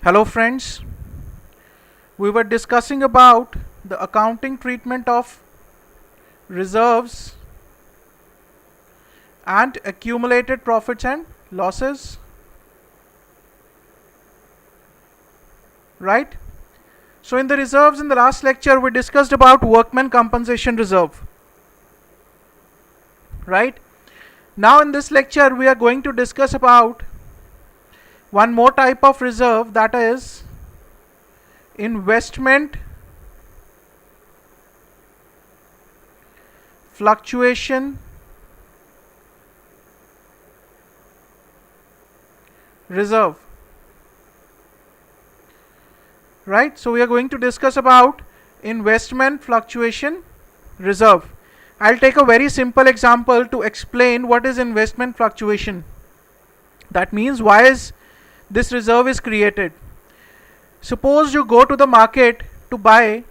Hello friends, we were discussing about the accounting treatment of reserves and accumulated profits and losses, right? So in the reserves, in the last lecture we discussed about workmen compensation reserve, right? Now in this lecture we are going to discuss about one more type of reserve, that is investment fluctuation reserve, right? So we are going to discuss about investment fluctuation reserve. I'll take a very simple example to explain what is investment fluctuation. That means why is this reserve is created. Suppose you go to the market to buy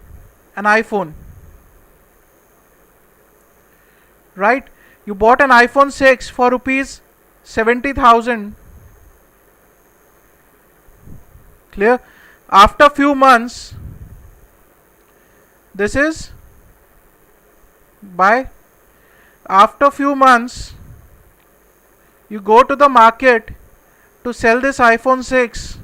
an iPhone, right? You bought an iPhone 6 for rupees 70,000. Clear? After few months, this is buy. After few months, you go to the market to sell this iPhone 6.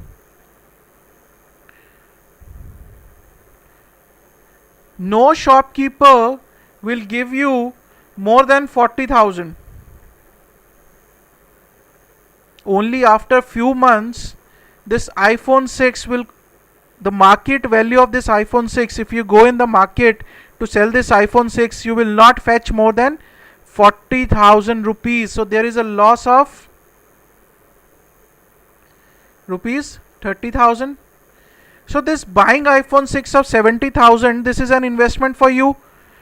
No shopkeeper will give you more than 40,000. Only after few months, this iPhone 6 will, the market value of this iPhone 6, if you go in the market to sell this iPhone 6, you will not fetch more than 40,000 rupees. So there is a loss of rupees 30,000. So this buying iPhone 6 of 70,000, this is an investment for you.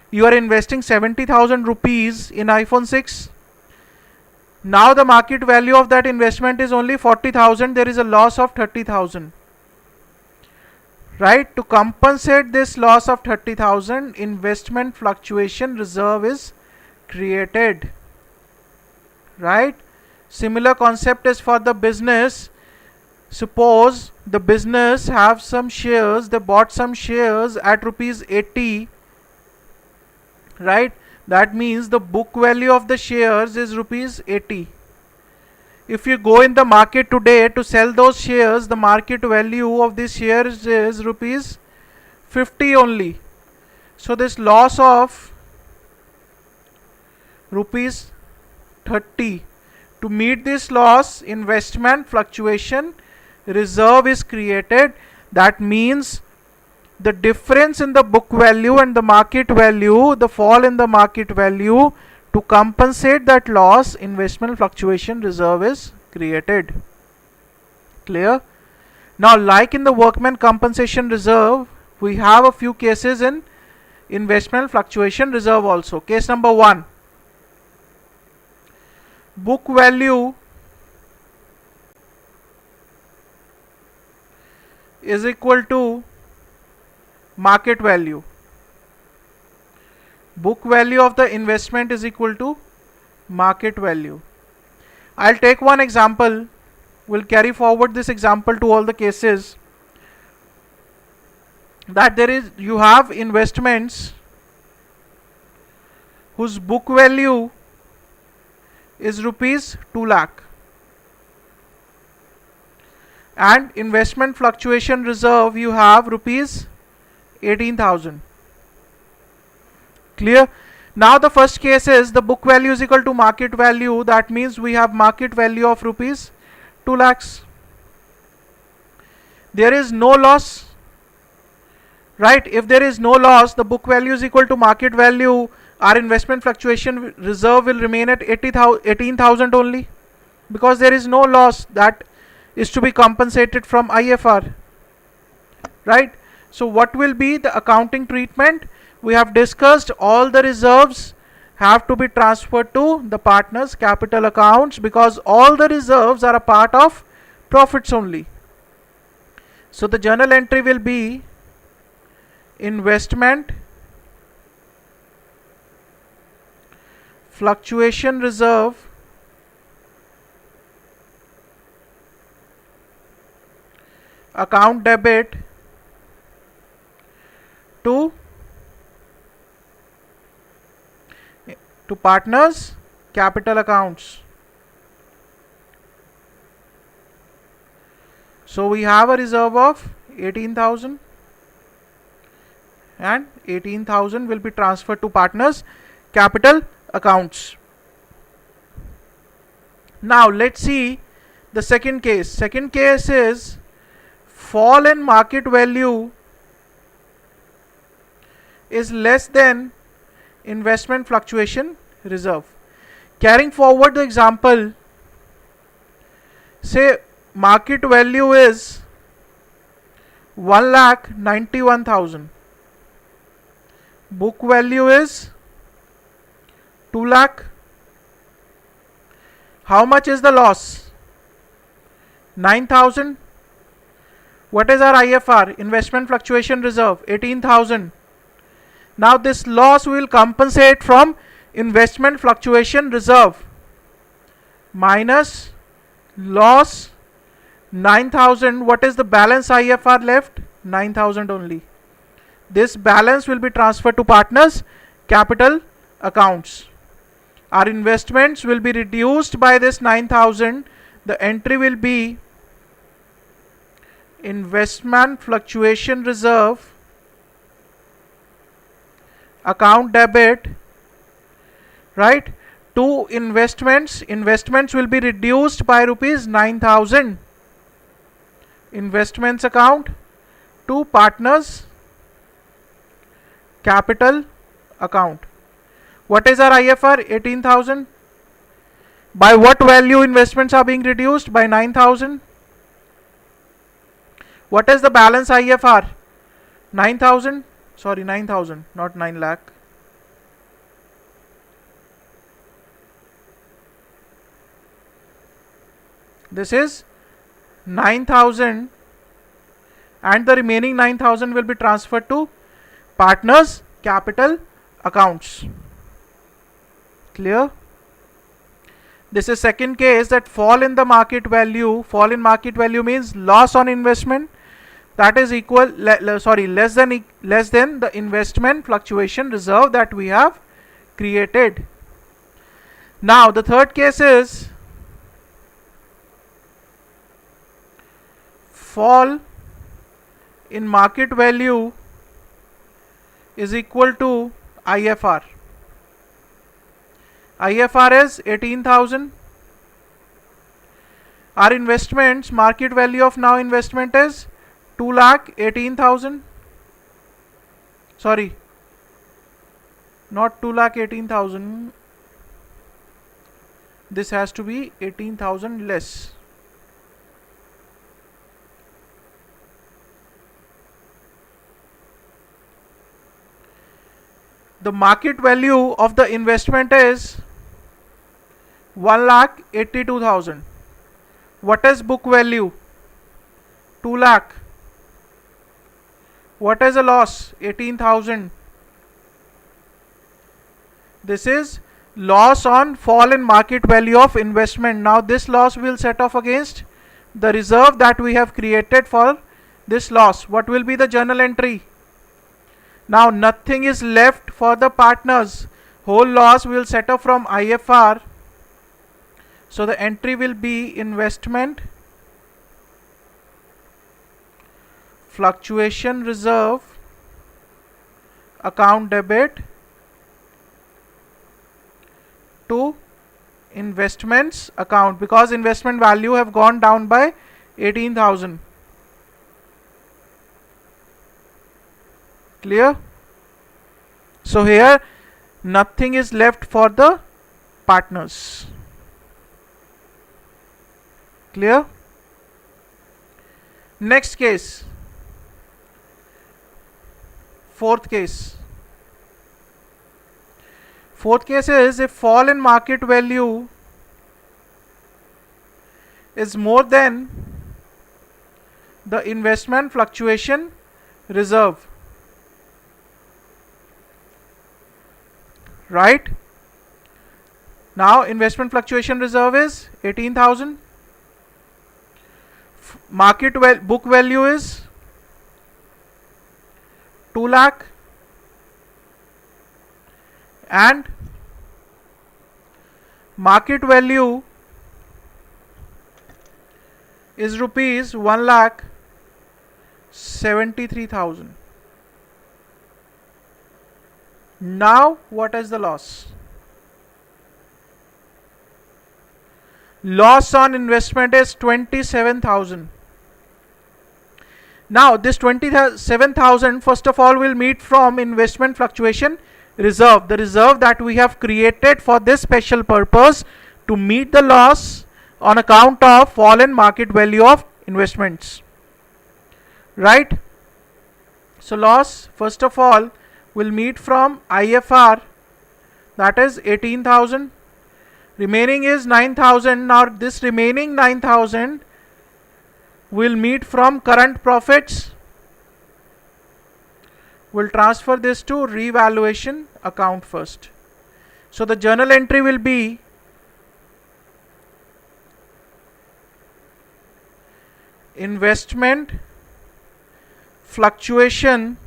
You are investing 70,000 rupees in iPhone 6. Now the market value of that investment is only 40,000. There is a loss of 30,000. Right? To compensate this loss of 30,000, investment fluctuation reserve is created. Right? Similar concept is for the business. Suppose the business have some shares, they bought some shares at rupees 80, right? That means the book value of the shares is rupees 80. If you go in the market today to sell those shares, the market value of these shares is rupees 50 only. So this loss of rupees 30. To meet this loss, investment fluctuation reserve is created. That means the difference in the book value and the market value, the fall in the market value, to compensate that loss, investment fluctuation reserve is created. Clear? Now, like in the workman compensation reserve, we have a few cases in investment fluctuation reserve also. Case number 1. Book value is equal to market value. Book value of the investment is equal to market value. I'll take one example. We'll carry forward this example to all the cases. That you have investments whose book value is rupees 2 lakh. And investment fluctuation reserve you have rupees 18,000. Clear? Now the first case is the book value is equal to market value. That means we have market value of rupees 2 lakhs. There is no loss, right? If there is no loss, the book value is equal to market value. Our investment fluctuation reserve will remain at 18,000 only, because there is no loss that is to be compensated from IFR, right? So what will be the accounting treatment? We have discussed all the reserves have to be transferred to the partners' capital accounts, because all the reserves are a part of profits only. So the journal entry will be investment fluctuation reserve account debit to partners capital accounts. So we have a reserve of 18,000 and 18,000 will be transferred to partners capital accounts. Now let's see the second case. Second case is fall in market value is less than investment fluctuation reserve. Carrying forward the example, say market value is 1,91,000. Book value is 2 lakh. How much is the loss? 9,000. What is our IFR? Investment fluctuation reserve 18,000. Now this loss we will compensate from investment fluctuation reserve minus loss 9,000. What is the balance IFR left? 9,000 only. This balance will be transferred to partners capital accounts. Our investments will be reduced by this 9,000. The entry will be investment fluctuation reserve account debit, right, to investments. Investments will be reduced by rupees 9,000. Investments account to partners capital account. What is our IFR? 18,000. By what value investments are being reduced? By 9,000. What is the balance IFR? 9,000. Sorry, 9,000, not 9 lakh. This is 9,000 and the remaining 9,000 will be transferred to partners capital accounts. Clear? This is second case, that fall in the market value. Fall in market value means loss on investment, that is equal less than the investment fluctuation reserve that we have created. Now the third case is fall in market value is equal to IFR. IFR is 18,000. Our investments, market value of now investment is 2,18,000. Sorry, not 2,18,000. This has to be 18,000 less. The market value of the investment is 1,82,000. What is book value? 2 lakh. What is a loss? 18,000. This is loss on fall in market value of investment. Now this loss will set off against the reserve that we have created for this loss. What will be the journal entry? Now nothing is left for the partners. Whole loss will set off from IFR. So the entry will be investment fluctuation reserve account debit to investments account, because investment value have gone down by 18,000. Clear? So here nothing is left for the partners. Clear? Next case, fourth case. Fourth case is if fall in market value is more than the investment fluctuation reserve. Right? Now investment fluctuation reserve is 18,000. book value is 2 lakh and market value is rupees 1,73,000. Now what is the loss? Loss on investment is 27,000. Now this 27,000 first of all will meet from investment fluctuation reserve, the reserve that we have created for this special purpose to meet the loss on account of fall in market value of investments, right? So loss first of all will meet from IFR, that is 18,000, remaining is 9,000. Now this remaining 9,000 will meet from current profits. We'll transfer this to revaluation account first. So the journal entry will be investment fluctuation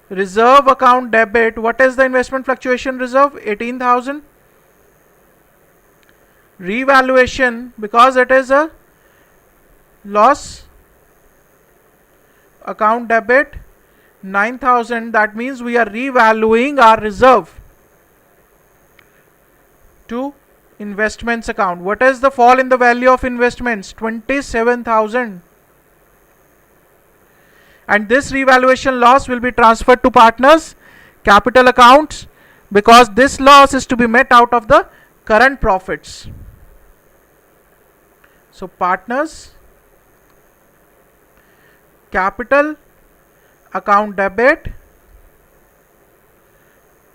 reserve account debit. What is the investment fluctuation reserve? 18,000. Revaluation, because it is a loss account debit, 9,000. That means we are revaluing our reserve to investments account. What is the fall in the value of investments? 27,000. And this revaluation loss will be transferred to partners capital accounts, because this loss is to be met out of the current profits. So partners capital account debit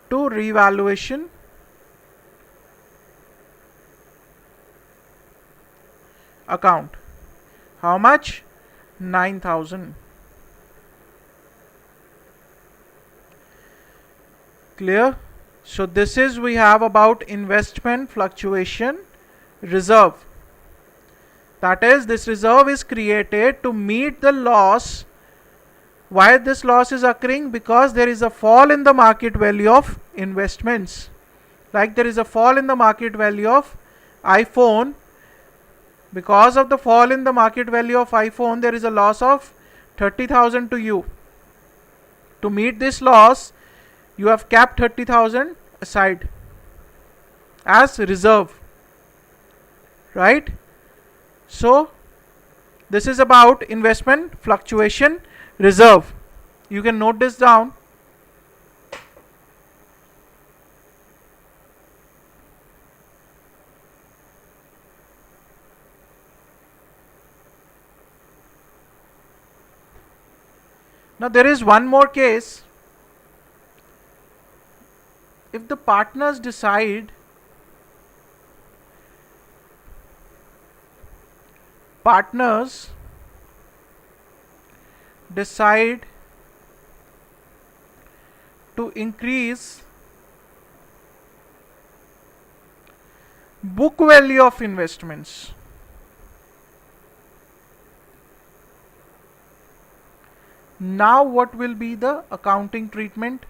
to revaluation account. How much? 9,000. Clear? So this is we have about investment fluctuation reserve. That is, this reserve is created to meet the loss. Why this loss is occurring? Because there is a fall in the market value of investments. Like there is a fall in the market value of iPhone. Because of the fall in the market value of iPhone, there is a loss of 30,000 to you. To meet this loss, you have kept 30,000 aside as reserve, right? So this is about investment fluctuation reserve. You can note this down. Now there is one more case. If the partners decide to increase book value of investments, now what will be the accounting treatment?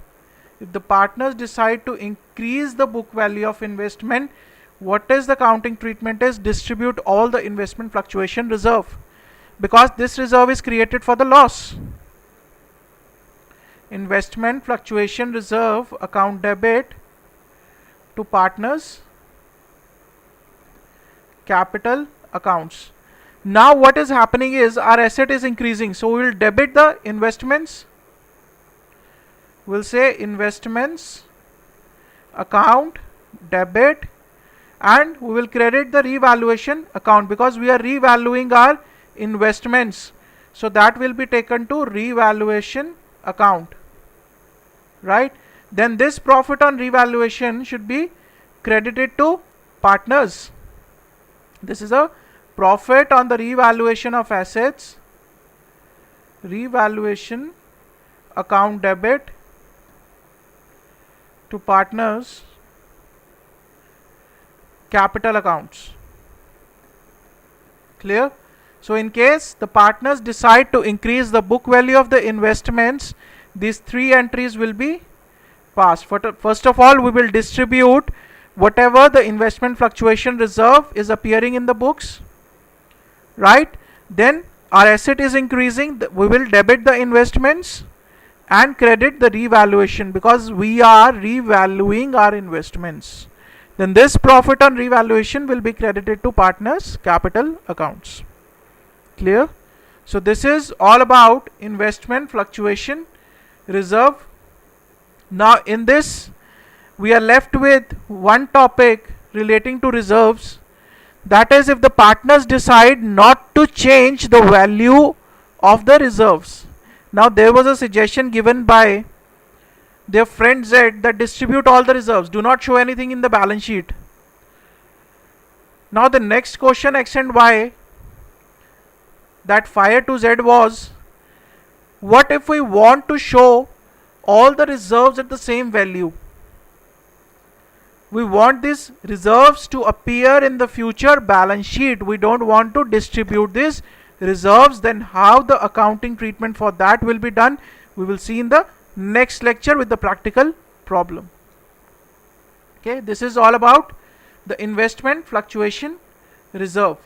If the partners decide to increase the book value of investment, what is the accounting treatment? Is distribute all the investment fluctuation reserve, because this reserve is created for the loss. Investment fluctuation reserve account debit to partners capital accounts. Now what is happening is our asset is increasing, so we will debit the investments. We'll say investments account debit, and we will credit the revaluation account because we are revaluing our investments. So that will be taken to revaluation account, right? Then this profit on revaluation should be credited to partners. This is a profit on the revaluation of assets, revaluation account debit to partners capital accounts. Clear? So in case the partners decide to increase the book value of the investments, these three entries will be passed. First of all, we will distribute whatever the investment fluctuation reserve is appearing in the books, right? Then our asset is increasing, we will debit the investments and credit the revaluation, because we are revaluing our investments. Then this profit on revaluation will be credited to partners' capital accounts. Clear? So this is all about investment fluctuation reserve. Now in this we are left with one topic relating to reserves, that is, if the partners decide not to change the value of the reserves. Now there was a suggestion given by their friend Z that distribute all the reserves, do not show anything in the balance sheet. Now the next question X and Y that fired to Z was, what if we want to show all the reserves at the same value? We want these reserves to appear in the future balance sheet. We don't want to distribute these reserves. Then how the accounting treatment for that will be done, we will see in the next lecture with the practical problem. Okay, this is all about the investment fluctuation reserve.